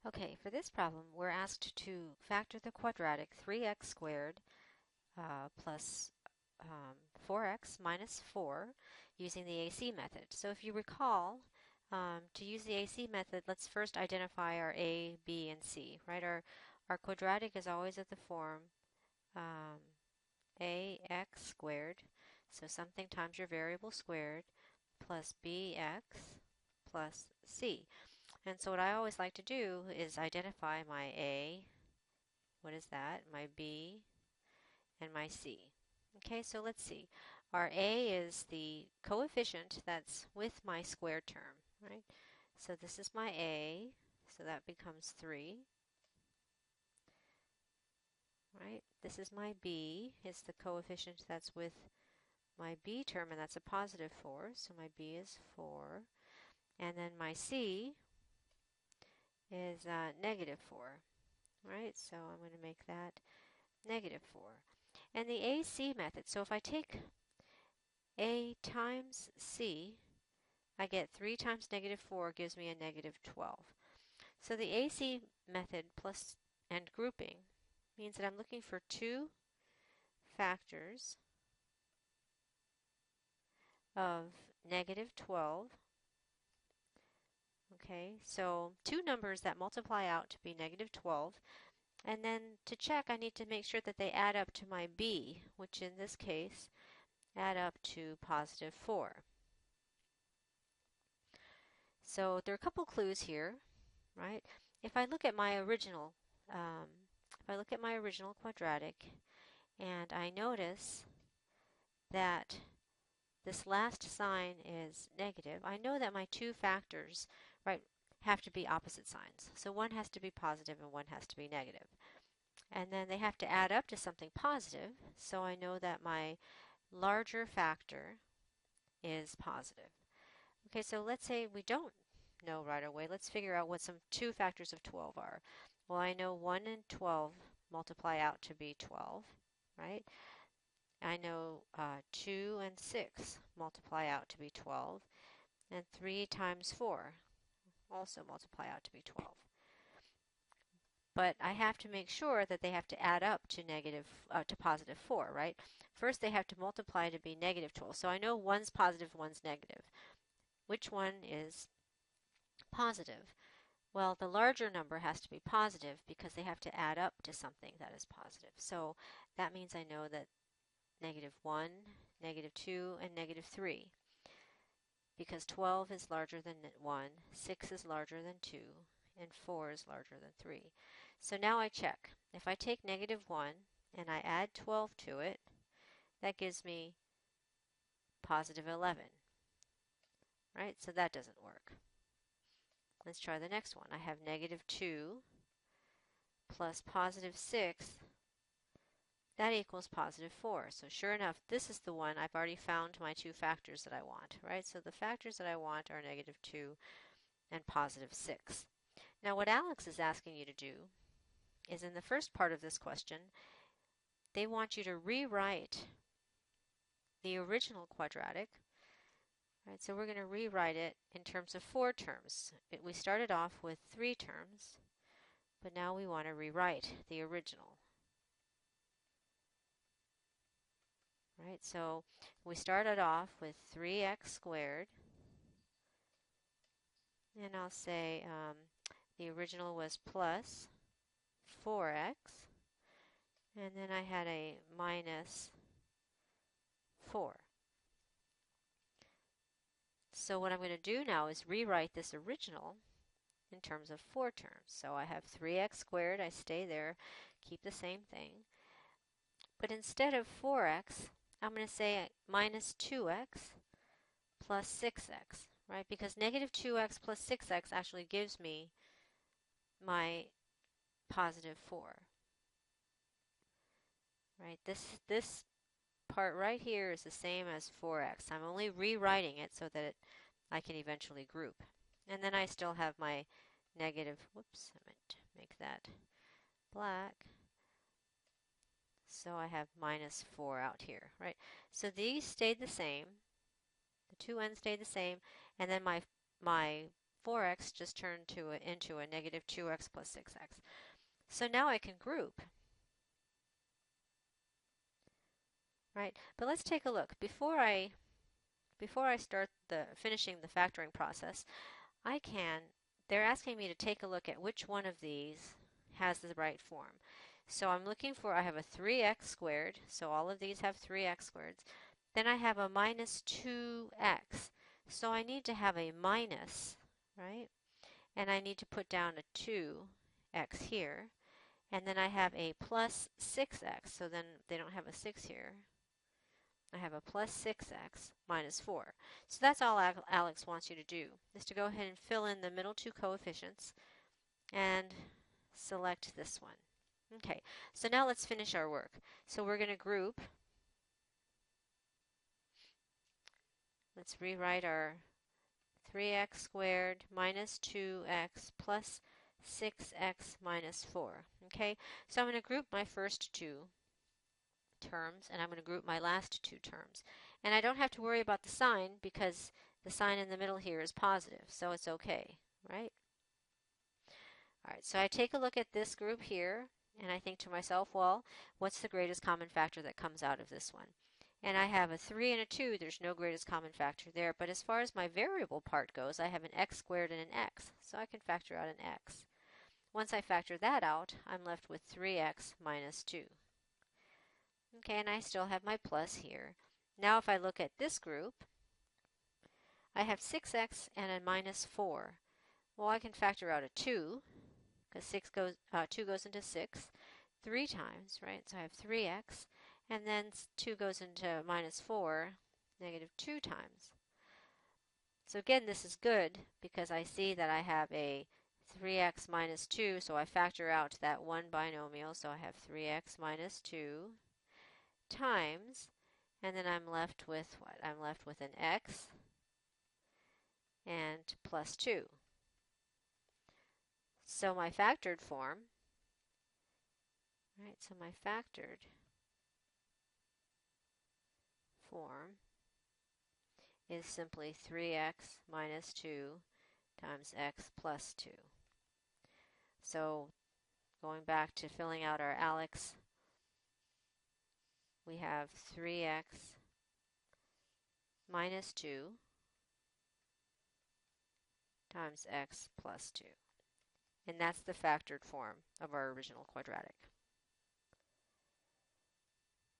Okay, for this problem, we're asked to factor the quadratic 3x squared plus 4x minus 4 using the AC method. So if you recall, to use the AC method, let's first identify our a, b, and c, right? Our quadratic is always of the form um, ax squared, so something times your variable squared, plus bx plus c. And so what I always like to do is identify my A, what is that, my B, and my C. Okay, so let's see. Our A is the coefficient that's with my squared term, right? So this is my A, so that becomes 3, right? This is my B, it's the coefficient that's with my B term, and that's a positive 4, so my B is 4. And then my C is negative 4, right? So I'm going to make that negative 4. And the AC method, so if I take A times C, I get 3 times negative 4 gives me a negative 12. So the AC method plus and grouping means that I'm looking for two factors of negative 12. Okay, so two numbers that multiply out to be negative 12. And then to check, I need to make sure that they add up to my B, which in this case add up to positive 4. So there are a couple clues here, right? If I look at my original, if I look at my original quadratic, and I notice that this last sign is negative, I know that my two factors, right, have to be opposite signs. So one has to be positive and one has to be negative. And then they have to add up to something positive, so I know that my larger factor is positive. Okay, so let's say we don't know right away. Let's figure out what some two factors of 12 are. Well, I know 1 and 12 multiply out to be 12, right? I know 2 and 6 multiply out to be 12, and 3 times 4 also multiply out to be 12. But I have to make sure that they have to add up to positive 4, right? First, they have to multiply to be negative 12. So I know one's positive, one's negative. Which one is positive? Well, the larger number has to be positive because they have to add up to something that is positive. So that means I know that negative 1, negative 2, and negative 3. Because 12 is larger than 1, 6 is larger than 2, and 4 is larger than 3. So now I check. If I take negative 1 and I add 12 to it, that gives me positive 11. Right? So that doesn't work. Let's try the next one. I have negative 2 plus positive 6. That equals positive 4. So sure enough, this is the one. I've already found my two factors that I want, right? So the factors that I want are negative 2 and positive 6. Now what ALEKS is asking you to do is in the first part of this question, they want you to rewrite the original quadratic. Right, so we're going to rewrite it in terms of 4 terms. We started off with 3 terms, but now we want to rewrite the original. Right, so we started off with 3x squared, and I'll say the original was plus 4x, and then I had a minus 4. So what I'm going to do now is rewrite this original in terms of 4 terms. So I have 3x squared, I stay there, keep the same thing. But instead of 4x, I'm going to say minus 2x plus 6x, right? Because negative 2x plus 6x actually gives me my positive 4. Right? This part right here is the same as 4x. I'm only rewriting it so that I can eventually group. And then I still have my negative, whoops, I meant to make that black. So I have minus 4 out here, right? So these stayed the same. The two ends stayed the same. And then my 4x just turned into a negative 2x plus 6x. So now I can group, right? But let's take a look. Before I start finishing the factoring process, they're asking me to take a look at which one of these has the right form. So I'm looking for, I have a 3x squared, so all of these have 3x squared. Then I have a minus 2x, so I need to have a minus, right? And I need to put down a 2x here. And then I have a plus 6x, so then they don't have a 6 here. I have a plus 6x minus 4. So that's all ALEKS wants you to do, is to go ahead and fill in the middle two coefficients and select this one. Okay, so now let's finish our work. So we're going to group. Let's rewrite our 3x squared minus 2x plus 6x minus 4. Okay, so I'm going to group my first two terms, and I'm going to group my last two terms. And I don't have to worry about the sign because the sign in the middle here is positive, so it's okay, right? All right, so I take a look at this group here, and I think to myself, well, what's the greatest common factor that comes out of this one? And I have a 3 and a 2. There's no greatest common factor there. But as far as my variable part goes, I have an x squared and an x, so I can factor out an x. Once I factor that out, I'm left with 3x minus 2. Okay, and I still have my plus here. Now if I look at this group, I have 6x and a minus 4. Well, I can factor out a 2, because 2 goes into 6 3 times, right? So I have 3x, and then 2 goes into minus 4, negative 2 times. So again, this is good because I see that I have a 3x minus 2, so I factor out that one binomial, so I have 3x minus 2 times, and then I'm left with what? I'm left with an x and plus 2. So my factored form, right, so my factored form is simply 3x minus 2 times x plus 2. So going back to filling out our ALEKS, we have 3x minus 2 times x plus 2. And that's the factored form of our original quadratic.